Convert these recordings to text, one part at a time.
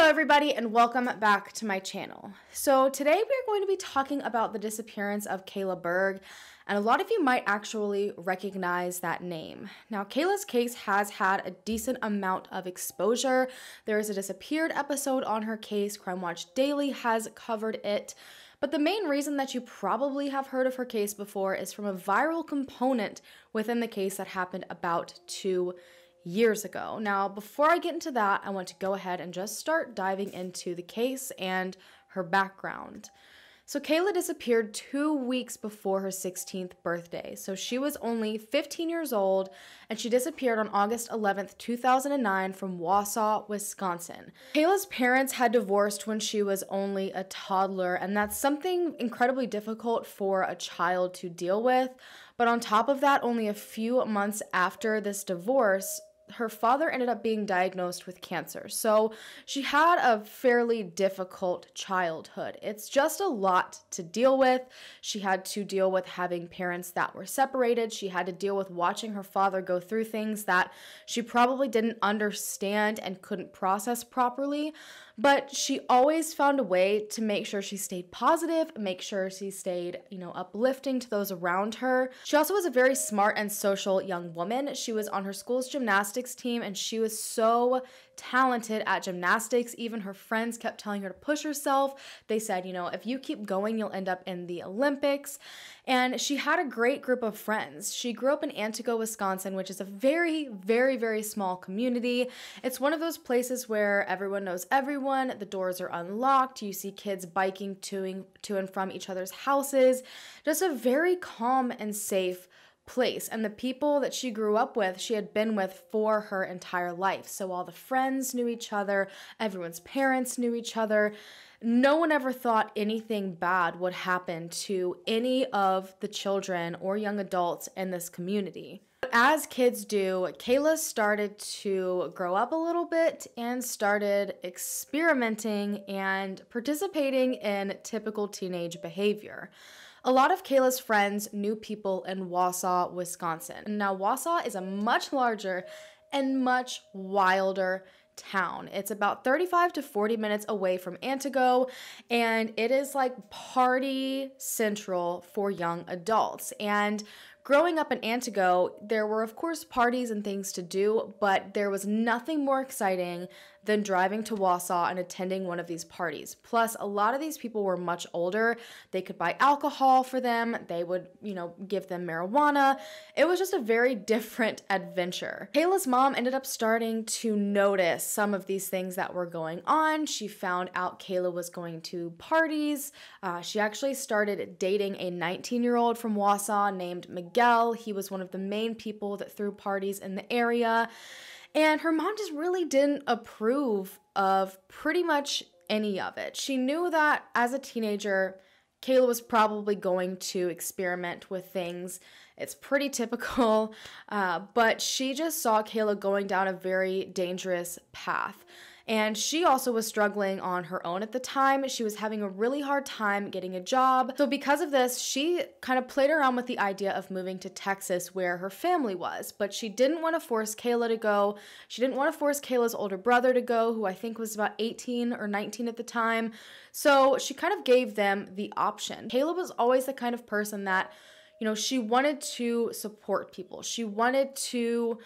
Hello everybody and welcome back to my channel. So today we're going to be talking about the disappearance of Kayla Berg, and a lot of you might actually recognize that name. Now Kayla's case has had a decent amount of exposure. There is a disappeared episode on her case. Crime Watch Daily has covered it. But the main reason that you probably have heard of her case before is from a viral component within the case that happened about 2 years ago. Now, before I get into that, I want to go ahead and just start diving into the case and her background. So Kayla disappeared 2 weeks before her 16th birthday. So she was only 15 years old, and she disappeared on August 11th, 2009 from Wausau, Wisconsin. Kayla's parents had divorced when she was only a toddler, and that's something incredibly difficult for a child to deal with. But on top of that, only a few months after this divorce, her father ended up being diagnosed with cancer. So she had a fairly difficult childhood. It's just a lot to deal with. She had to deal with having parents that were separated. She had to deal with watching her father go through things that she probably didn't understand and couldn't process properly. But she always found a way to make sure she stayed positive, make sure she stayed, uplifting to those around her. She also was a very smart and social young woman. She was on her school's gymnastics team, and she was so talented at gymnastics. Even her friends kept telling her to push herself. They said, if you keep going, you'll end up in the Olympics. And she had a great group of friends. She grew up in Antigo, Wisconsin, which is a very, very, very small community. It's one of those places where everyone knows everyone. The doors are unlocked. You see kids biking to and from each other's houses. Just a very calm and safe place. And the people that she grew up with, she had been with for her entire life. So all the friends knew each other, everyone's parents knew each other. No one ever thought anything bad would happen to any of the children or young adults in this community. As kids do, Kayla started to grow up a little bit and started experimenting and participating in typical teenage behavior. A lot of Kayla's friends knew people in Wausau, Wisconsin. Now, Wausau is a much larger and much wilder town. It's about 35 to 40 minutes away from Antigo, and it is like party central for young adults. And growing up in Antigo, there were of course parties and things to do, but there was nothing more exciting than driving to Wausau and attending one of these parties. Plus, a lot of these people were much older. They could buy alcohol for them. They would, give them marijuana. It was just a very different adventure. Kayla's mom ended up starting to notice some of these things that were going on. She found out Kayla was going to parties. She actually started dating a 19-year-old from Wausau named Miguel. He was one of the main people that threw parties in the area. And her mom just really didn't approve of pretty much any of it. She knew that as a teenager, Kayla was probably going to experiment with things. It's pretty typical, but she just saw Kayla going down a very dangerous path. And she also was struggling on her own at the time. She was having a really hard time getting a job. So because of this, she kind of played around with the idea of moving to Texas where her family was. But she didn't want to force Kayla to go. She didn't want to force Kayla's older brother to go, who I think was about 18 or 19 at the time. So she kind of gave them the option. Kayla was always the kind of person that, she wanted to support people. She wanted to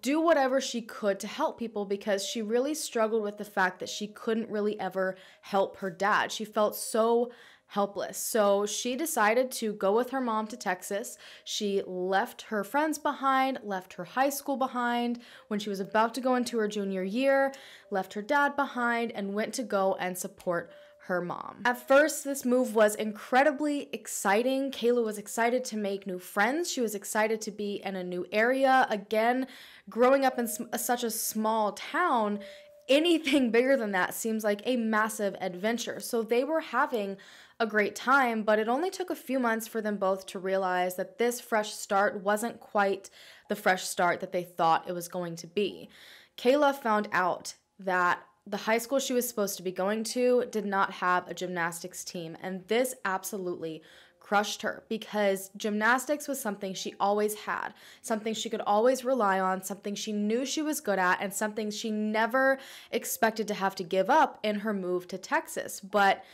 do whatever she could to help people because she really struggled with the fact that she couldn't really ever help her dad. She felt so helpless. So she decided to go with her mom to Texas. She left her friends behind, left her high school behind when she was about to go into her junior year, left her dad behind, and went to go and support her mom. At first, this move was incredibly exciting. Kayla was excited to make new friends. She was excited to be in a new area. Again, growing up in such a small town, anything bigger than that seems like a massive adventure. So they were having a great time, but it only took a few months for them both to realize that this fresh start wasn't quite the fresh start that they thought it was going to be. Kayla found out that the high school she was supposed to be going to did not have a gymnastics team, and this absolutely crushed her because gymnastics was something she always had, something she could always rely on, something she knew she was good at, and something she never expected to have to give up in her move to Texas. But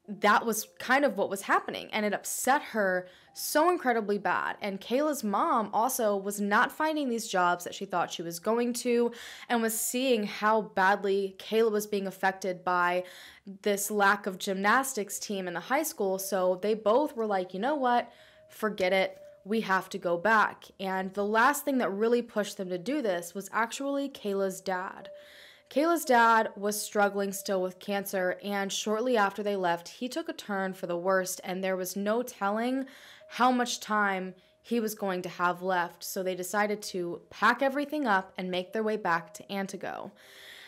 that was kind of what was happening, and it upset her so incredibly bad. And Kayla's mom also was not finding these jobs that she thought she was going to, and was seeing how badly Kayla was being affected by this lack of gymnastics team in the high school. So they both were like, you know what, forget it, we have to go back. And the last thing that really pushed them to do this was actually Kayla's dad. Kayla's dad was struggling still with cancer, and shortly after they left, he took a turn for the worst, and there was no telling how much time he was going to have left. So they decided to pack everything up and make their way back to Antigo.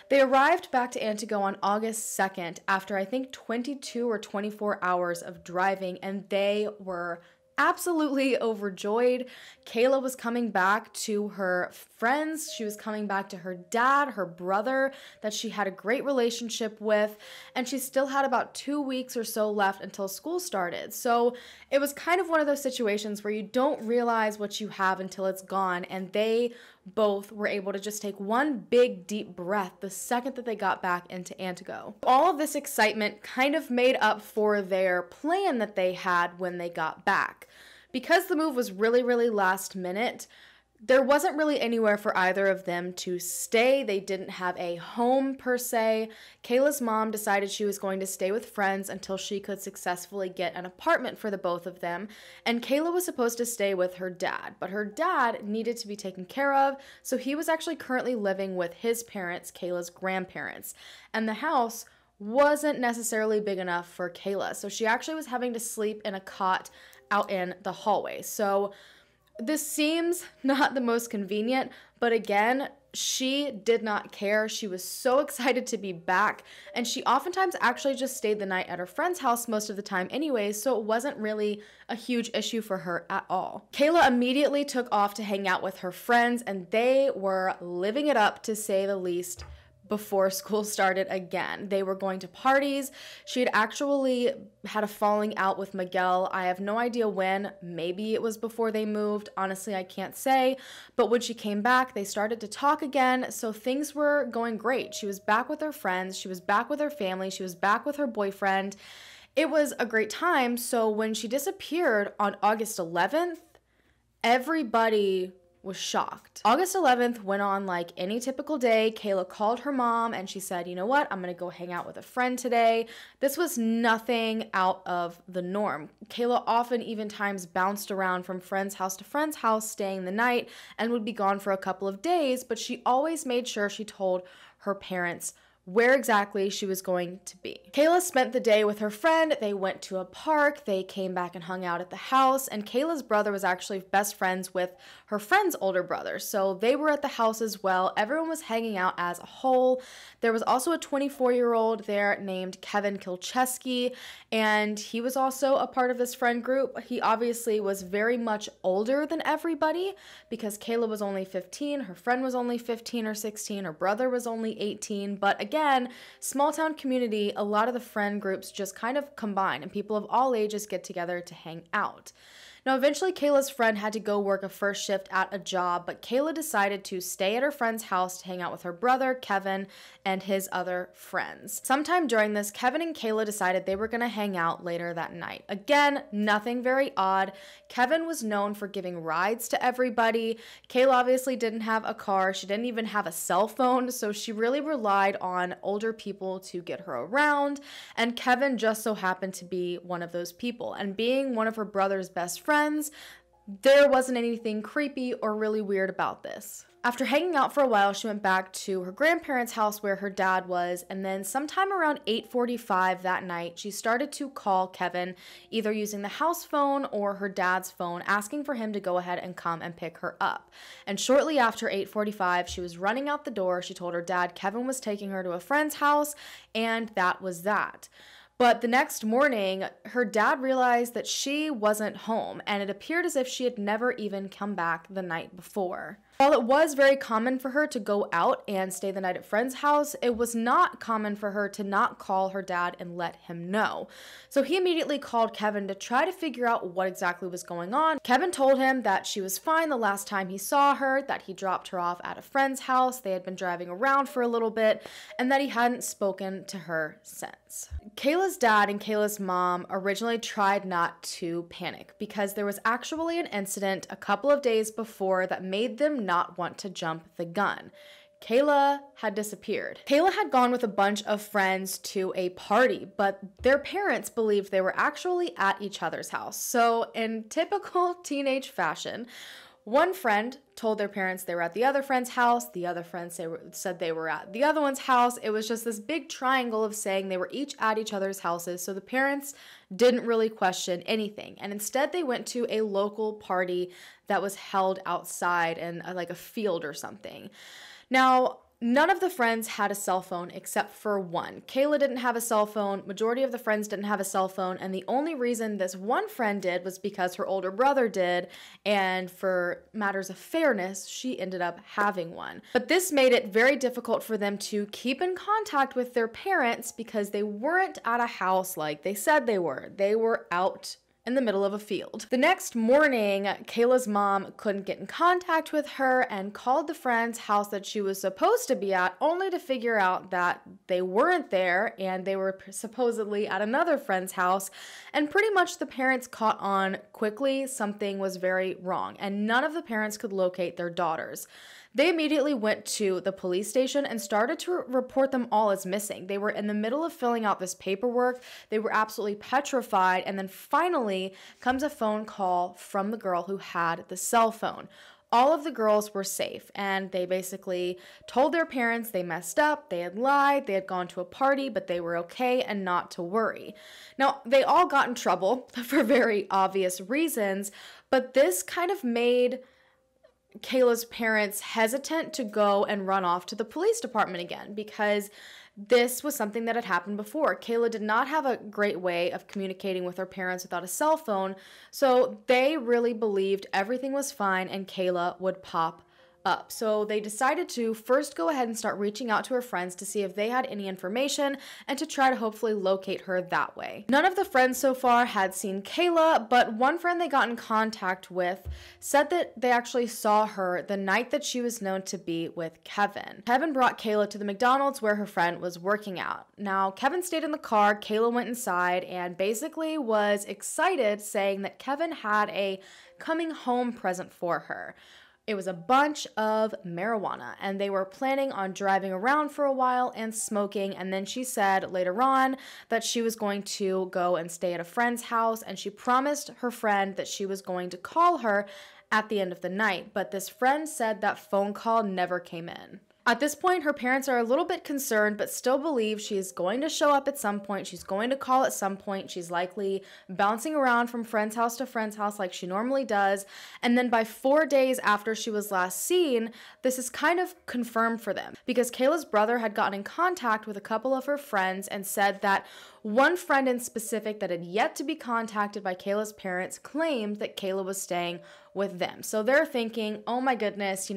They arrived back to Antigo on August 2nd after I think 22 or 24 hours of driving, and they were absolutely overjoyed. Kayla was coming back to her friends. She was coming back to her dad, her brother, that she had a great relationship with, and she still had about 2 weeks or so left until school started. So it was kind of one of those situations where you don't realize what you have until it's gone, and they both were able to just take one big deep breath the second that they got back into Antigo. All of this excitement kind of made up for their plan that they had when they got back. Because the move was really, really last minute, there wasn't really anywhere for either of them to stay. They didn't have a home per se. Kayla's mom decided she was going to stay with friends until she could successfully get an apartment for the both of them. And Kayla was supposed to stay with her dad, but her dad needed to be taken care of, so he was actually currently living with his parents, Kayla's grandparents. And the house wasn't necessarily big enough for Kayla, so she actually was having to sleep in a cot out in the hallway. So this seems not the most convenient, but again, she did not care. She was so excited to be back, and she oftentimes actually just stayed the night at her friend's house most of the time anyways, so it wasn't really a huge issue for her at all. Kayla immediately took off to hang out with her friends, and they were living it up, to say the least, before school started again. They were going to parties. She had actually had a falling out with Miguel. I have no idea when. Maybe it was before they moved. Honestly, I can't say. But when she came back, they started to talk again. So things were going great. She was back with her friends. She was back with her family. She was back with her boyfriend. It was a great time. So when she disappeared on August 11th, everybody was shocked. August 11th went on like any typical day. Kayla called her mom and she said, you know what, I'm gonna go hang out with a friend today. This was nothing out of the norm. Kayla often even times bounced around from friend's house to friend's house, staying the night, and would be gone for a couple of days, but she always made sure she told her parents where exactly she was going to be. Kayla spent the day with her friend. They went to a park. They came back and hung out at the house. And Kayla's brother was actually best friends with her friend's older brother, so they were at the house as well. Everyone was hanging out as a whole. There was also a 24-year-old there named Kevin Kilcheski, and he was also a part of this friend group. He obviously was very much older than everybody because Kayla was only 15, her friend was only 15 or 16, her brother was only 18, but again, small town community, a lot of the friend groups just kind of combine and people of all ages get together to hang out. Now, eventually, Kayla's friend had to go work a first shift at a job, but Kayla decided to stay at her friend's house to hang out with her brother, Kevin, and his other friends. Sometime during this, Kevin and Kayla decided they were going to hang out later that night. Again, nothing very odd. Kevin was known for giving rides to everybody. Kayla obviously didn't have a car. She didn't even have a cell phone, so she really relied on older people to get her around, and Kevin just so happened to be one of those people. And being one of her brother's best friends, there wasn't anything creepy or really weird about this. After hanging out for a while, she went back to her grandparents' house where her dad was, and then sometime around 8:45 that night, she started to call Kevin, either using the house phone or her dad's phone, asking for him to go ahead and come and pick her up. And shortly after 8:45, she was running out the door. She told her dad Kevin was taking her to a friend's house, and that was that. But the next morning, her dad realized that she wasn't home, and it appeared as if she had never even come back the night before. While it was very common for her to go out and stay the night at friend's house, it was not common for her to not call her dad and let him know. So he immediately called Kevin to try to figure out what exactly was going on. Kevin told him that she was fine the last time he saw her, that he dropped her off at a friend's house, they had been driving around for a little bit, and that he hadn't spoken to her since. Kayla's dad and Kayla's mom originally tried not to panic because there was actually an incident a couple of days before that made them not want to jump the gun. Kayla had disappeared. Kayla had gone with a bunch of friends to a party, but their parents believed they were actually at each other's house. So in typical teenage fashion, one friend told their parents they were at the other friend's house. The other friends said they were at the other one's house. It was just this big triangle of saying they were each at each other's houses. So the parents didn't really question anything. And instead they went to a local party that was held outside in like a field or something. Now, none of the friends had a cell phone except for one. Kayla didn't have a cell phone. Majority of the friends didn't have a cell phone. And the only reason this one friend did was because her older brother did. And for matters of fairness, she ended up having one. But this made it very difficult for them to keep in contact with their parents because they weren't at a house like they said they were. They were out in the middle of a field. The next morning, Kayla's mom couldn't get in contact with her and called the friend's house that she was supposed to be at, only to figure out that they weren't there and they were supposedly at another friend's house. And pretty much the parents caught on quickly something was very wrong, and none of the parents could locate their daughters. They immediately went to the police station and started to report them all as missing. They were in the middle of filling out this paperwork. They were absolutely petrified. And then finally comes a phone call from the girl who had the cell phone. All of the girls were safe, and they basically told their parents they messed up, they had lied, they had gone to a party, but they were okay and not to worry. Now, they all got in trouble for very obvious reasons, but this kind of made Kayla's parents hesitant to go and run off to the police department again because this was something that had happened before. Kayla did not have a great way of communicating with her parents without a cell phone, so they really believed everything was fine and Kayla would pop up. So they decided to first go ahead and start reaching out to her friends to see if they had any information and to try to hopefully locate her that way. None of the friends so far had seen Kayla, but one friend they got in contact with said that they actually saw her the night that she was known to be with Kevin. Kevin brought Kayla to the McDonald's where her friend was working out. Now, Kevin stayed in the car, Kayla went inside and basically was excited, saying that Kevin had a coming home present for her. It was a bunch of marijuana, and they were planning on driving around for a while and smoking, and then she said later on that she was going to go and stay at a friend's house, and she promised her friend that she was going to call her at the end of the night, but this friend said that phone call never came in. At this point, her parents are a little bit concerned, but still believe she is going to show up at some point. She's going to call at some point. She's likely bouncing around from friend's house to friend's house like she normally does. And then by 4 days after she was last seen, this is kind of confirmed for them because Kayla's brother had gotten in contact with a couple of her friends and said that one friend in specific that had yet to be contacted by Kayla's parents claimed that Kayla was staying with them. So they're thinking, oh my goodness,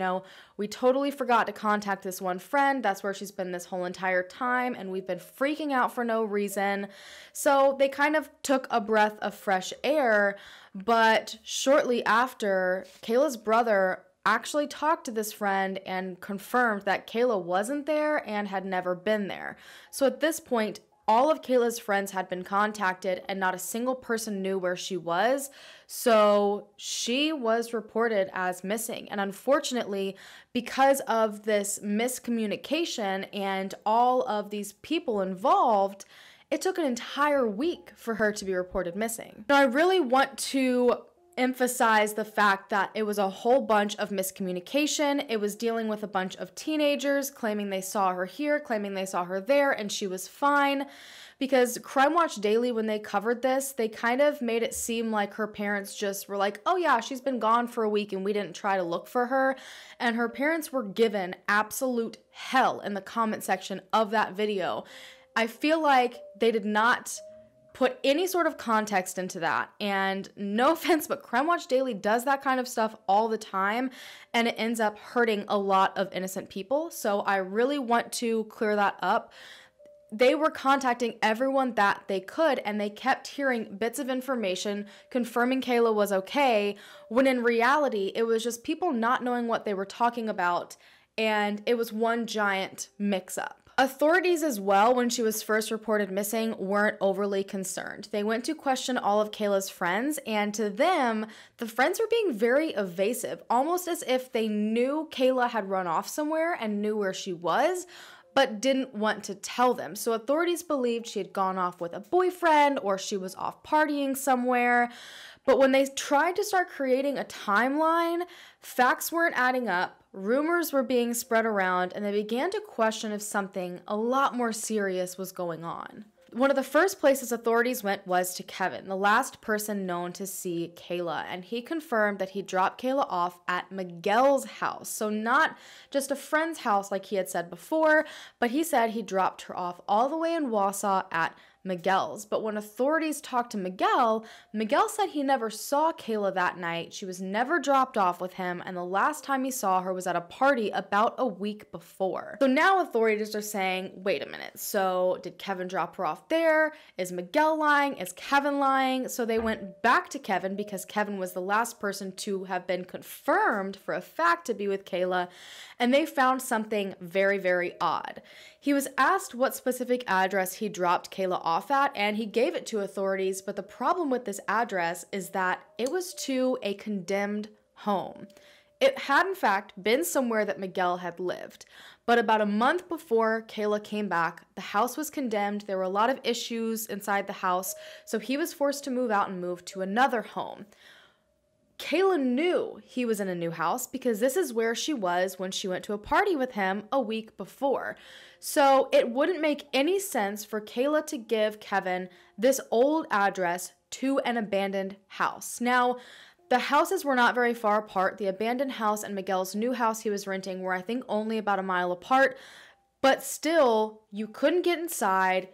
we totally forgot to contact this one friend. That's where she's been this whole entire time, and we've been freaking out for no reason. So they kind of took a breath of fresh air, but shortly after, Kayla's brother actually talked to this friend and confirmed that Kayla wasn't there and had never been there. So at this point, all of Kayla's friends had been contacted and not a single person knew where she was. So she was reported as missing. And unfortunately, because of this miscommunication and all of these people involved, it took an entire week for her to be reported missing. Now, I really want to emphasize the fact that it was a whole bunch of miscommunication. It was dealing with a bunch of teenagers claiming they saw her here, claiming they saw her there, and she was fine. Because Crime Watch Daily, when they covered this, they kind of made it seem like her parents just were like, oh yeah, she's been gone for a week and we didn't try to look for her. And her parents were given absolute hell in the comment section of that video. I feel like they did not put any sort of context into that. And no offense, but Crime Watch Daily does that kind of stuff all the time, and it ends up hurting a lot of innocent people. So I really want to clear that up. They were contacting everyone that they could, and they kept hearing bits of information confirming Kayla was okay, when in reality, it was just people not knowing what they were talking about, and it was one giant mix-up. Authorities as well, when she was first reported missing, weren't overly concerned. They went to question all of Kayla's friends, and to them, the friends were being very evasive, almost as if they knew Kayla had run off somewhere and knew where she was, but didn't want to tell them. So authorities believed she had gone off with a boyfriend or she was off partying somewhere. But when they tried to start creating a timeline, facts weren't adding up, rumors were being spread around, and they began to question if something a lot more serious was going on. One of the first places authorities went was to Kevin, the last person known to see Kayla, and he confirmed that he dropped Kayla off at Miguel's house. So not just a friend's house like he had said before, but he said he dropped her off all the way in Wausau at Miguel's. But when authorities talked to Miguel, Miguel said he never saw Kayla that night. She was never dropped off with him, and the last time he saw her was at a party about a week before. So now authorities are saying, wait a minute, so did Kevin drop her off there? Is Miguel lying? Is Kevin lying? So they went back to Kevin because Kevin was the last person to have been confirmed for a fact to be with Kayla, and they found something very, very odd. He was asked what specific address he dropped Kayla off at, and he gave it to authorities, but the problem with this address is that it was to a condemned home. It had, in fact, been somewhere that Miguel had lived, but about a month before Kayla came back, the house was condemned. There were a lot of issues inside the house, so he was forced to move out and move to another home. Kayla knew he was in a new house because this is where she was when she went to a party with him a week before. So it wouldn't make any sense for Kayla to give Kevin this old address to an abandoned house. Now, the houses were not very far apart. The abandoned house and Miguel's new house he was renting were, I think, only about a mile apart. But still, you couldn't get inside.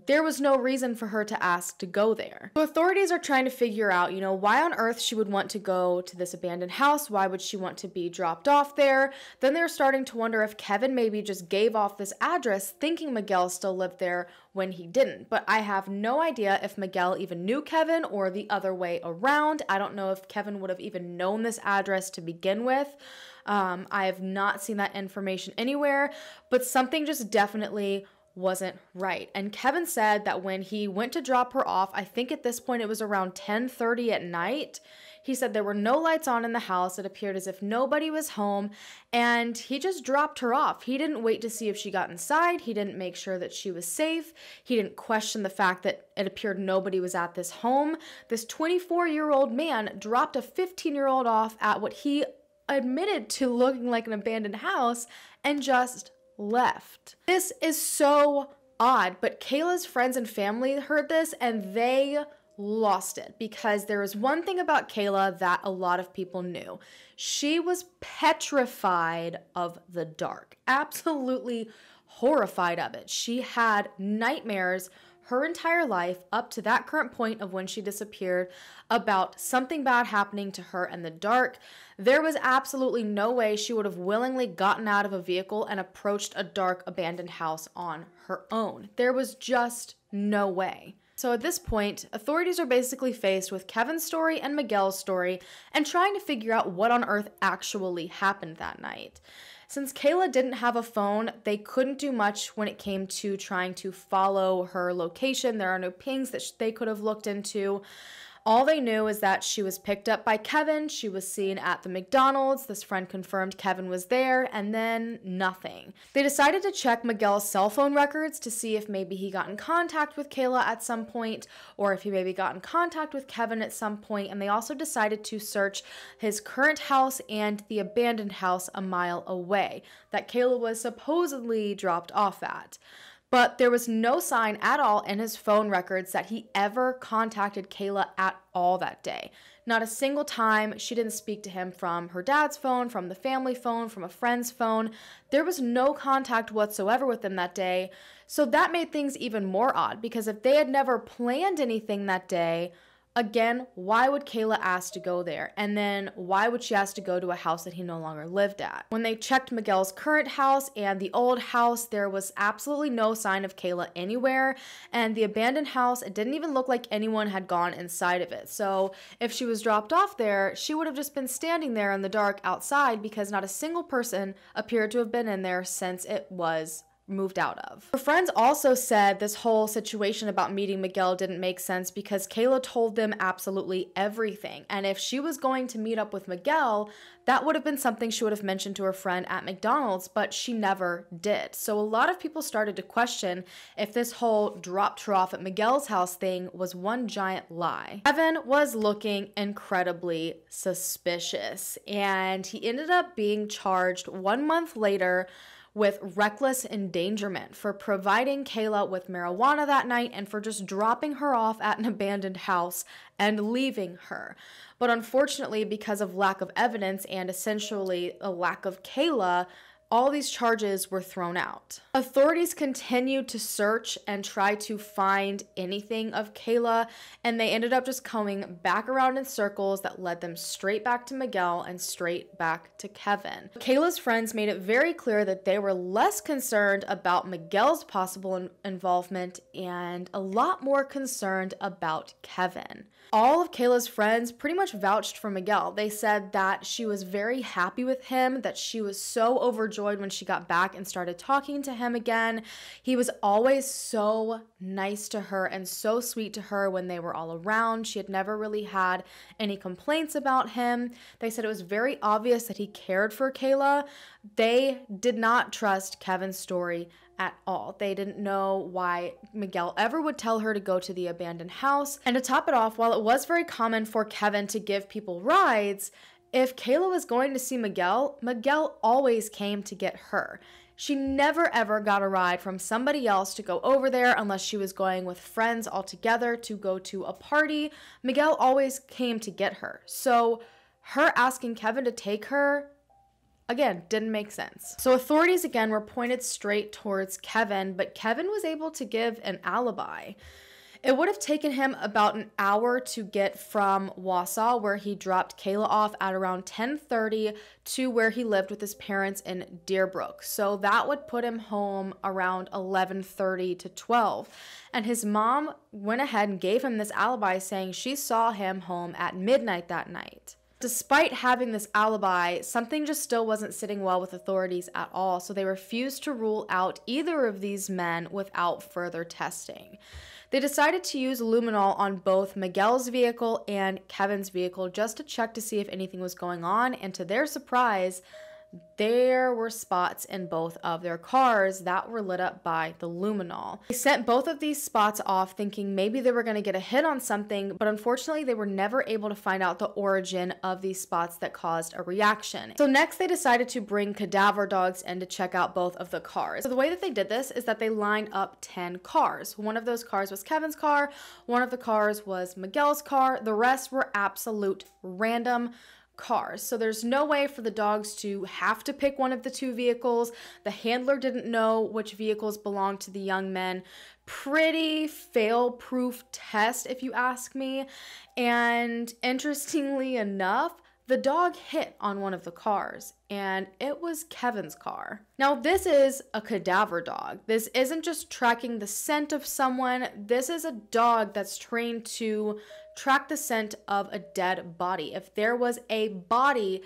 There was no reason for her to ask to go there. So authorities are trying to figure out, why on earth she would want to go to this abandoned house. Why would she want to be dropped off there? Then they're starting to wonder if Kevin maybe just gave off this address thinking Miguel still lived there when he didn't. But I have no idea if Miguel even knew Kevin or the other way around. I don't know if Kevin would have even known this address to begin with. I have not seen that information anywhere, but something just definitely wasn't right. And Kevin said that when he went to drop her off, I think at this point it was around 10:30 at night, he said there were no lights on in the house. It appeared as if nobody was home, and he just dropped her off. He didn't wait to see if she got inside. He didn't make sure that she was safe. He didn't question the fact that it appeared nobody was at this home. This 24-year-old man dropped a 15-year-old off at what he admitted to looking like an abandoned house and just left. This is so odd, but Kayla's friends and family heard this and they lost it because there was one thing about Kayla that a lot of people knew. She was petrified of the dark, absolutely horrified of it. She had nightmares her entire life up to that current point of when she disappeared about something bad happening to her in the dark. There was absolutely no way she would have willingly gotten out of a vehicle and approached a dark abandoned house on her own. There was just no way. So at this point, authorities are basically faced with Kevin's story and Miguel's story and trying to figure out what on earth actually happened that night. Since Kayla didn't have a phone, they couldn't do much when it came to trying to follow her location. There are no pings that they could have looked into. All they knew is that she was picked up by Kevin. She was seen at the McDonald's. This friend confirmed Kevin was there, and then nothing. They decided to check Miguel's cell phone records to see if maybe he got in contact with Kayla at some point, or if he maybe got in contact with Kevin at some point, and they also decided to search his current house and the abandoned house a mile away that Kayla was supposedly dropped off at. But there was no sign at all in his phone records that he ever contacted Kayla at all that day. Not a single time. She didn't speak to him from her dad's phone, from the family phone, from a friend's phone. There was no contact whatsoever with them that day. So that made things even more odd, because if they had never planned anything that day, again, why would Kayla ask to go there? And then why would she ask to go to a house that he no longer lived at? When they checked Miguel's current house and the old house, there was absolutely no sign of Kayla anywhere. And the abandoned house, it didn't even look like anyone had gone inside of it. So if she was dropped off there, she would have just been standing there in the dark outside, because not a single person appeared to have been in there since it was moved out of. Her friends also said this whole situation about meeting Miguel didn't make sense, because Kayla told them absolutely everything. And if she was going to meet up with Miguel, that would have been something she would have mentioned to her friend at McDonald's, but she never did. So a lot of people started to question if this whole dropped her off at Miguel's house thing was one giant lie. Kevin was looking incredibly suspicious, and he ended up being charged 1 month later with reckless endangerment for providing Kayla with marijuana that night and for just dropping her off at an abandoned house and leaving her. But unfortunately, because of lack of evidence and essentially a lack of Kayla, all these charges were thrown out. Authorities continued to search and try to find anything of Kayla, and they ended up just coming back around in circles that led them straight back to Miguel and straight back to Kevin. Kayla's friends made it very clear that they were less concerned about Miguel's possible involvement and a lot more concerned about Kevin. All of Kayla's friends pretty much vouched for Miguel. They said that she was very happy with him, that she was so overjoyed when she got back and started talking to him again. He was always so nice to her and so sweet to her when they were all around. She had never really had any complaints about him. They said it was very obvious that he cared for Kayla. They did not trust Kevin's story at all. They didn't know why Miguel ever would tell her to go to the abandoned house. And to top it off, while it was very common for Kevin to give people rides, if Kayla was going to see Miguel, Miguel always came to get her. She never ever got a ride from somebody else to go over there unless she was going with friends all together to go to a party. Miguel always came to get her. So her asking Kevin to take her, again, didn't make sense. So authorities again were pointed straight towards Kevin, but Kevin was able to give an alibi. It would have taken him about an hour to get from Wausau, where he dropped Kayla off at around 10:30, to where he lived with his parents in Deerbrook. So that would put him home around 11:30 to 12. And his mom went ahead and gave him this alibi, saying she saw him home at midnight that night. Despite having this alibi, something just still wasn't sitting well with authorities at all, so they refused to rule out either of these men without further testing. They decided to use luminol on both Miguel's vehicle and Kevin's vehicle just to check to see if anything was going on, and to their surprise, there were spots in both of their cars that were lit up by the luminol. They sent both of these spots off thinking maybe they were going to get a hit on something, but unfortunately they were never able to find out the origin of these spots that caused a reaction. So next they decided to bring cadaver dogs in to check out both of the cars. So the way that they did this is that they lined up 10 cars. One of those cars was Kevin's car, one of the cars was Miguel's car, the rest were absolute random cars. So there's no way for the dogs to have to pick one of the two vehicles. The handler didn't know which vehicles belonged to the young men. Pretty fail-proof test, if you ask me. And interestingly enough, the dog hit on one of the cars, and it was Kevin's car. Now, this is a cadaver dog. This isn't just tracking the scent of someone. This is a dog that's trained to track the scent of a dead body. If there was a body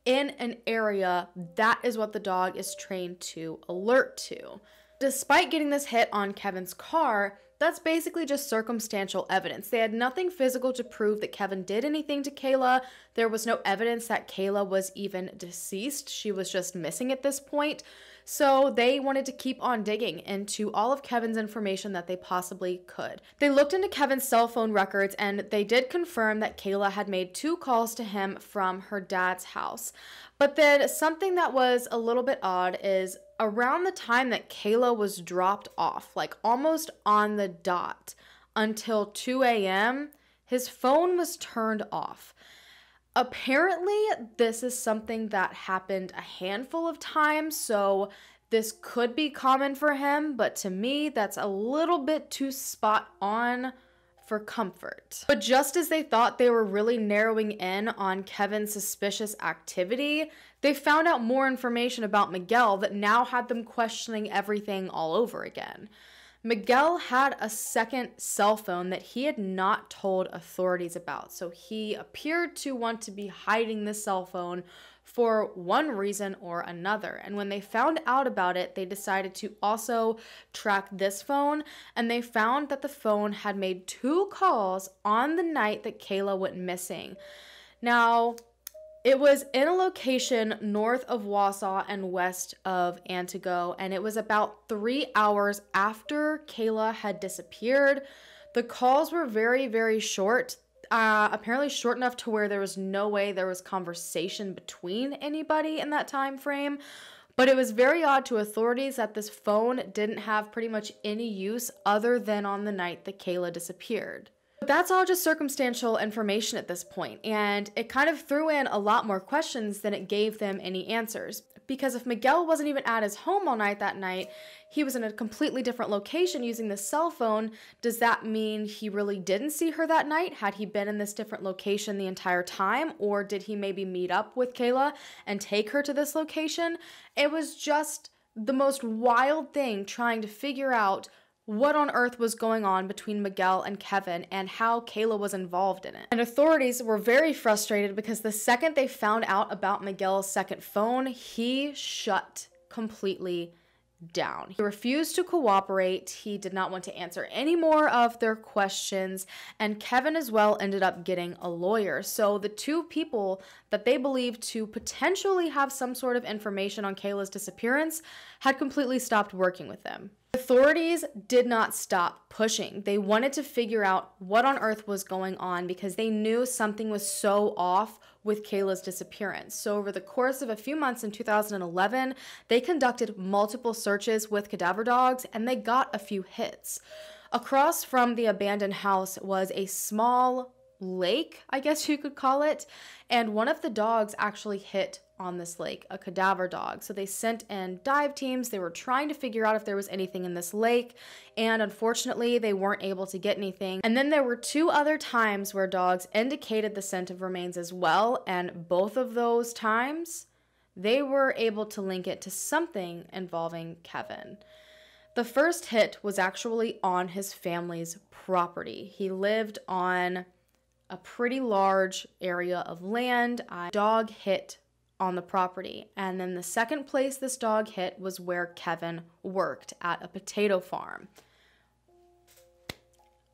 in an area, that is what the dog is trained to alert to. Despite getting this hit on Kevin's car, that's basically just circumstantial evidence. They had nothing physical to prove that Kevin did anything to Kayla. There was no evidence that Kayla was even deceased. She was just missing at this point. So they wanted to keep on digging into all of Kevin's information that they possibly could. They looked into Kevin's cell phone records, and they did confirm that Kayla had made 2 calls to him from her dad's house. But then something that was a little bit odd is around the time that Kayla was dropped off, like almost on the dot, until 2 a.m., his phone was turned off. Apparently, this is something that happened a handful of times, so this could be common for him, but to me, that's a little bit too spot on for comfort. But just as they thought they were really narrowing in on Kevin's suspicious activity, they found out more information about Miguel that now had them questioning everything all over again. Miguel had a second cell phone that he had not told authorities about, so he appeared to want to be hiding the cell phone for one reason or another. And when they found out about it, they decided to also track this phone, and they found that the phone had made 2 calls on the night that Kayla went missing. Now, it was in a location north of Wausau and west of Antigo, and it was about 3 hours after Kayla had disappeared. The calls were very, very short, apparently short enough to where there was no way there was conversation between anybody in that time frame. But it was very odd to authorities that this phone didn't have pretty much any use other than on the night that Kayla disappeared. But that's all just circumstantial information at this point, and it kind of threw in a lot more questions than it gave them any answers. Because if Miguel wasn't even at his home all night that night, he was in a completely different location using the cell phone, does that mean he really didn't see her that night? Had he been in this different location the entire time? Or did he maybe meet up with Kayla and take her to this location? It was just the most wild thing trying to figure out what on earth was going on between Miguel and Kevin and how Kayla was involved in it. And authorities were very frustrated because the second they found out about Miguel's second phone, he shut completely down. He refused to cooperate. He did not want to answer any more of their questions, and Kevin as well ended up getting a lawyer. So the 2 people that they believed to potentially have some sort of information on Kayla's disappearance had completely stopped working with them. Authorities did not stop pushing. They wanted to figure out what on earth was going on because they knew something was so off with Kayla's disappearance. So over the course of a few months in 2011, they conducted multiple searches with cadaver dogs, and they got a few hits. Across from the abandoned house was a small lake, I guess you could call it, and one of the dogs actually hit on this lake, a cadaver dog. So they sent in dive teams. They were trying to figure out if there was anything in this lake, and unfortunately they weren't able to get anything. And then there were 2 other times where dogs indicated the scent of remains as well, and both of those times they were able to link it to something involving Kevin. The first hit was actually on his family's property. He lived on a pretty large area of land. A dog hit on the property. And then the second place this dog hit was where Kevin worked, at a potato farm.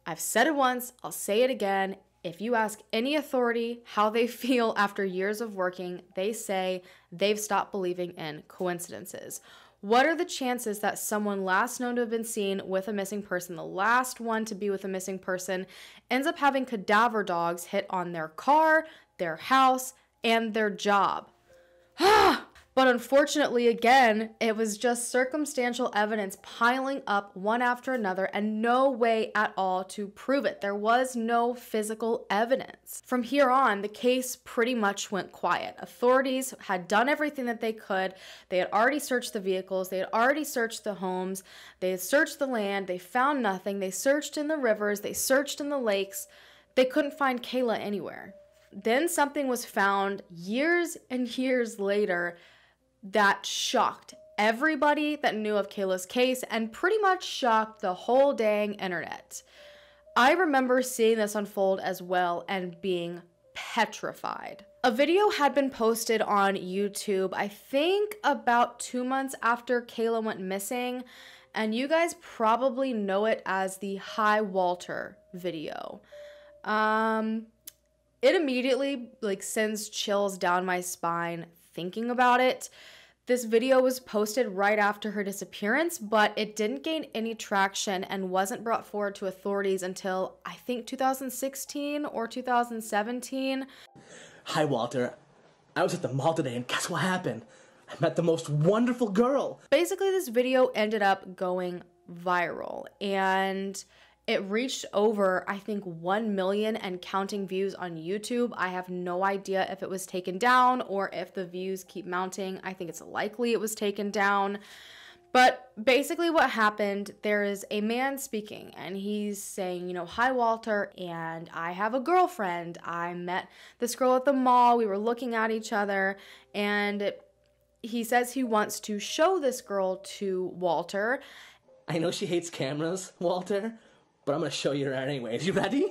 I've said it once, I'll say it again. If you ask any authority how they feel after years of working, they say they've stopped believing in coincidences. What are the chances that someone last known to have been seen with a missing person, the last one to be with a missing person, ends up having cadaver dogs hit on their car, their house, and their job? But unfortunately, again, it was just circumstantial evidence piling up one after another and no way at all to prove it. There was no physical evidence. From here on, the case pretty much went quiet. Authorities had done everything that they could. They had already searched the vehicles. They had already searched the homes. They had searched the land. They found nothing. They searched in the rivers. They searched in the lakes. They couldn't find Kayla anywhere. Then something was found years and years later that shocked everybody that knew of Kayla's case and pretty much shocked the whole dang internet. I remember seeing this unfold as well and being petrified. A video had been posted on YouTube, I think about 2 months after Kayla went missing, and you guys probably know it as the Hi Walter video. It immediately sends chills down my spine thinking about it. This video was posted right after her disappearance, but it didn't gain any traction and wasn't brought forward to authorities until I think 2016 or 2017. Hi, Walter. I was at the mall today and guess what happened? I met the most wonderful girl. Basically, this video ended up going viral, and It reached over, I think, 1 million and counting views on YouTube. I have no idea if it was taken down or if the views keep mounting. I think it's likely it was taken down. But basically what happened, there is a man speaking and he's saying, hi, Walter, and I have a girlfriend. I met this girl at the mall. We were looking at each other, and he says he wants to show this girl to Walter. I know she hates cameras, Walter, but I'm going to show you her anyways. You ready?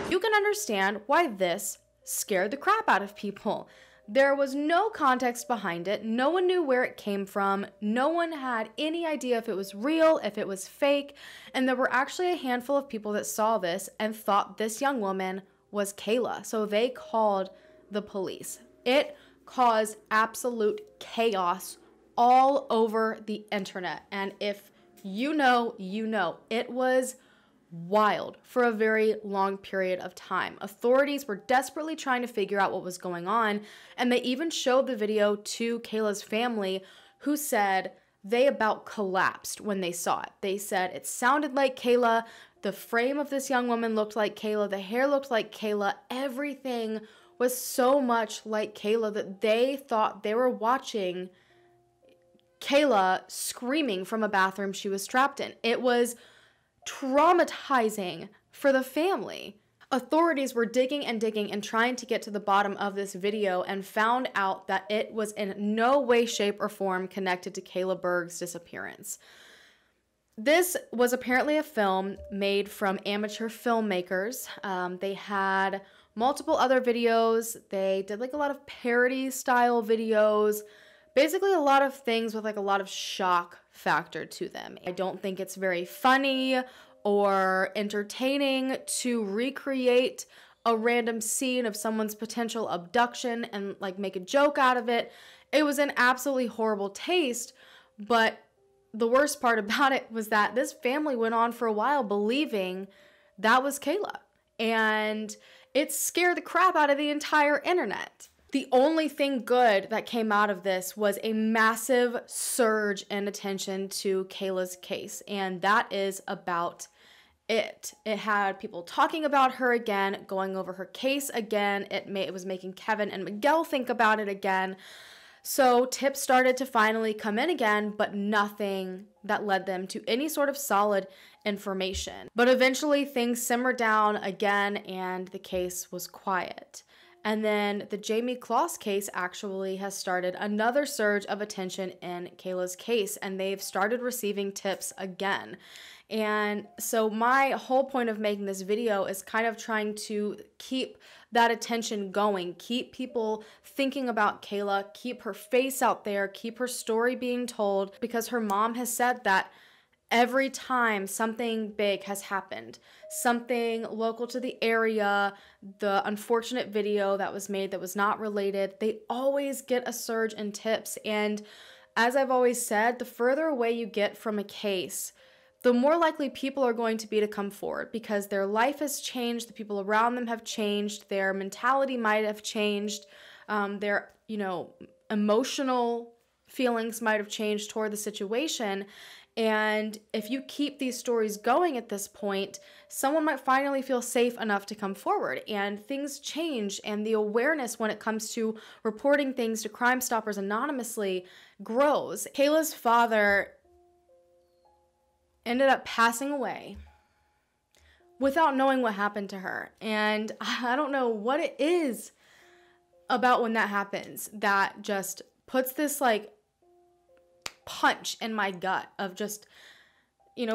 You can understand why this scared the crap out of people. There was no context behind it. No one knew where it came from. No one had any idea if it was real, if it was fake. And there were actually a handful of people that saw this and thought this young woman was Kayla. So they called the police. It caused absolute chaos all over the internet. And if you know, you know. It was wild for a very long period of time. Authorities were desperately trying to figure out what was going on, and they even showed the video to Kayla's family, who said they about collapsed when they saw it. They said it sounded like Kayla, the frame of this young woman looked like Kayla, the hair looked like Kayla, everything was so much like Kayla that they thought they were watching Kayla screaming from a bathroom she was trapped in. It was traumatizing for the family. Authorities were digging and digging and trying to get to the bottom of this video and found out that it was in no way, shape, or form connected to Kayla Berg's disappearance. This was apparently a film made from amateur filmmakers. They had multiple other videos. They did like a lot of parody style videos. Basically a lot of things with like a lot of shock factor to them. I don't think it's very funny or entertaining to recreate a random scene of someone's potential abduction and like make a joke out of it. It was an absolutely horrible taste, but the worst part about it was that this family went on for a while believing that was Kayla, and it scared the crap out of the entire internet. The only thing good that came out of this was a massive surge in attention to Kayla's case, and that is about it. It had people talking about her again, going over her case again. It was making Kevin and Miguel think about it again. So tips started to finally come in again, but nothing that led them to any sort of solid information. But eventually things simmered down again and the case was quiet. And then the Jamie Kloss case actually has started another surge of attention in Kayla's case, and they've started receiving tips again. And so my whole point of making this video is kind of trying to keep that attention going, keep people thinking about Kayla, keep her face out there, keep her story being told, because her mom has said that every time something big has happened, something local to the area, the unfortunate video that was made that was not related, they always get a surge in tips. And as I've always said, the further away you get from a case, the more likely people are going to be to come forward, because their life has changed, the people around them have changed, their mentality might have changed, their, emotional feelings might have changed toward the situation. And if you keep these stories going at this point, someone might finally feel safe enough to come forward, and things change, and the awareness when it comes to reporting things to Crime Stoppers anonymously grows. Kayla's father ended up passing away without knowing what happened to her. And I don't know what it is about when that happens that just puts this like punch in my gut of just,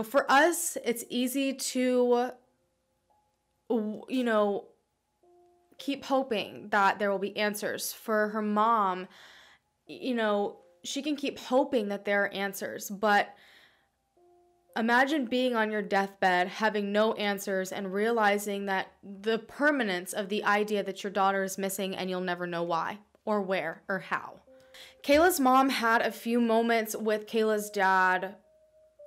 for us, it's easy to, keep hoping that there will be answers. For her mom, she can keep hoping that there are answers, but imagine being on your deathbed, having no answers, and realizing that the permanence of the idea that your daughter is missing and you'll never know why or where or how. Kayla's mom had a few moments with Kayla's dad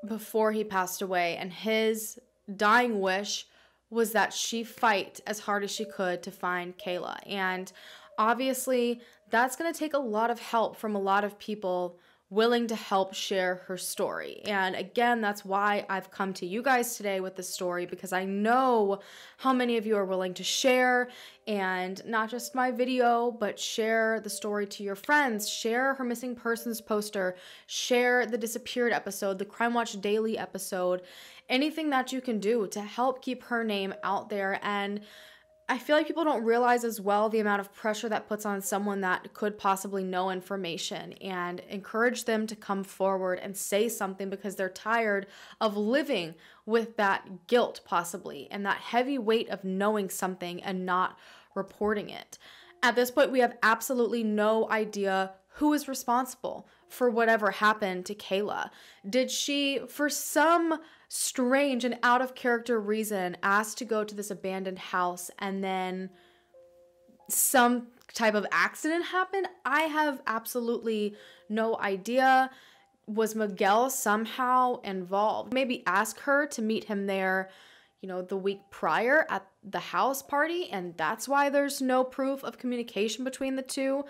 before he passed away, and his dying wish was that she fight as hard as she could to find Kayla. And obviously, that's going to take a lot of help from a lot of people willing to help share her story. And again, that's why I've come to you guys today with this story, because I know how many of you are willing to share, and not just my video, but share the story to your friends, share her missing persons poster, share the disappeared episode, the Crime Watch Daily episode, anything that you can do to help keep her name out there. And I feel like people don't realize as well the amount of pressure that puts on someone that could possibly know information, and encourage them to come forward and say something, because they're tired of living with that guilt possibly and that heavy weight of knowing something and not reporting it. At this point, we have absolutely no idea who is responsible for whatever happened to Kayla. Did she, for some strange and out of character reason, asked to go to this abandoned house and then some type of accident happened? I have absolutely no idea. Was Miguel somehow involved? Maybe ask her to meet him there, the week prior at the house party, and that's why there's no proof of communication between the two.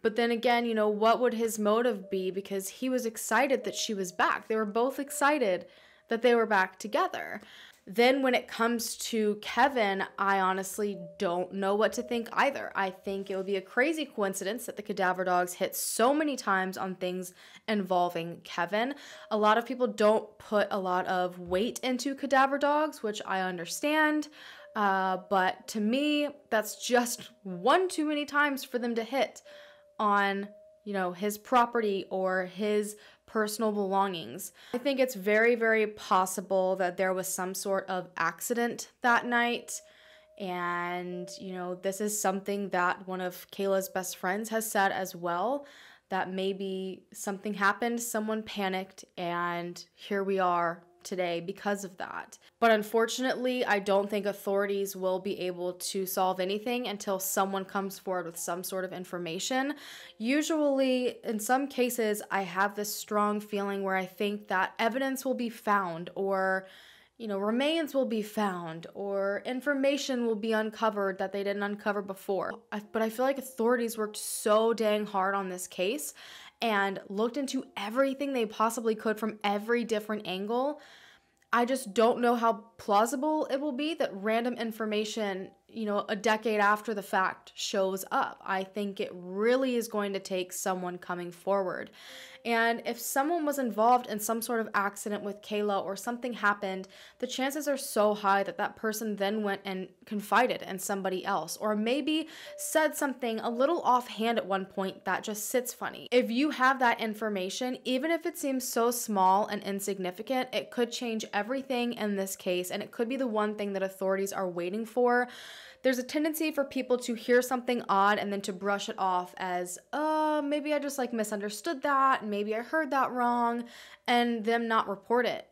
But then again, what would his motive be? Because he was excited that she was back. They were both excited that they were back together. Then when it comes to Kevin, I honestly don't know what to think either. I think it would be a crazy coincidence that the cadaver dogs hit so many times on things involving Kevin. A lot of people don't put a lot of weight into cadaver dogs, which I understand. But to me, that's just one too many times for them to hit on, his property or his personal belongings. I think it's very, very possible that there was some sort of accident that night. And, this is something that one of Kayla's best friends has said as well, that maybe something happened, someone panicked, and here we are today because of that. But unfortunately, I don't think authorities will be able to solve anything until someone comes forward with some sort of information. Usually, in some cases, I have this strong feeling where I think that evidence will be found, or remains will be found, or information will be uncovered that they didn't uncover before. But I feel like authorities worked so dang hard on this case and looked into everything they possibly could from every different angle. I just don't know how plausible it will be that random information, a decade after the fact shows up. I think it really is going to take someone coming forward. And if someone was involved in some sort of accident with Kayla or something happened, the chances are so high that that person then went and confided in somebody else, or maybe said something a little offhand at one point that just sits funny. If you have that information, even if it seems so small and insignificant, it could change everything in this case, and it could be the one thing that authorities are waiting for. There's a tendency for people to hear something odd and then to brush it off as, maybe I just misunderstood that, maybe I heard that wrong, and them not report it.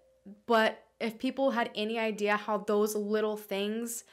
But if people had any idea how those little things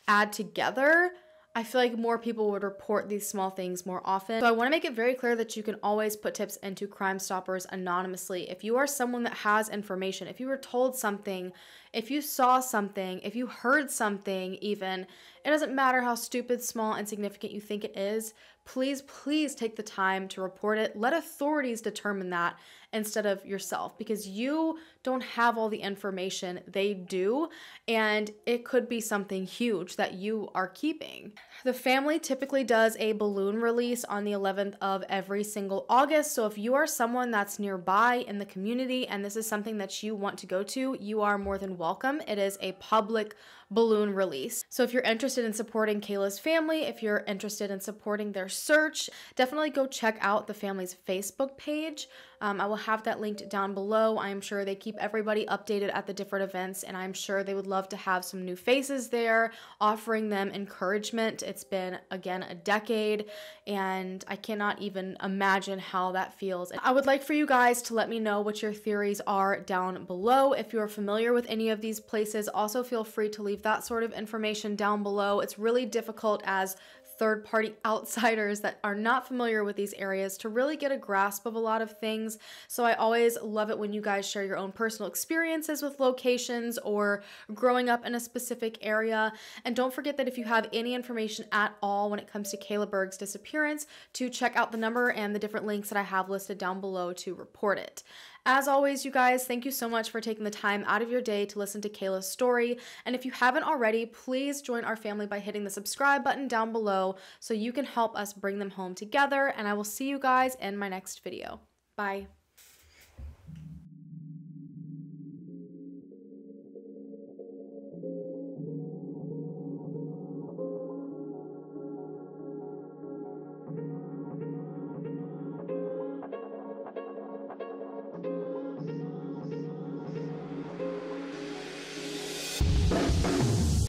add together, I feel like more people would report these small things more often. So I want to make it very clear that you can always put tips into Crime Stoppers anonymously. If you are someone that has information, if you were told something, if you saw something, if you heard something even, it doesn't matter how stupid, small, insignificant you think it is, please take the time to report it. Let authorities determine that instead of yourself, because you don't have all the information, they do, and it could be something huge that you are keeping. The family typically does a balloon release on the 11th of every single August, so if you are someone that's nearby in the community and this is something that you want to go to, you are more than welcome. It is a public balloon release. So if you're interested in supporting Kayla's family, if you're interested in supporting their search, definitely go check out the family's Facebook page. I will have that linked down below. I'm sure they keep everybody updated at the different events, and I'm sure they would love to have some new faces there, offering them encouragement. It's been, again, a decade, and I cannot even imagine how that feels. I would like for you guys to let me know what your theories are down below. If you're familiar with any of these places, also feel free to leave that sort of information down below. It's really difficult as third-party outsiders that are not familiar with these areas to really get a grasp of a lot of things. So I always love it when you guys share your own personal experiences with locations or growing up in a specific area. And don't forget that if you have any information at all when it comes to Kayla Berg's disappearance, to check out the number and the different links that I have listed down below to report it. As always, you guys, thank you so much for taking the time out of your day to listen to Kayla's story. And if you haven't already, please join our family by hitting the subscribe button down below so you can help us bring them home together. And I will see you guys in my next video. Bye.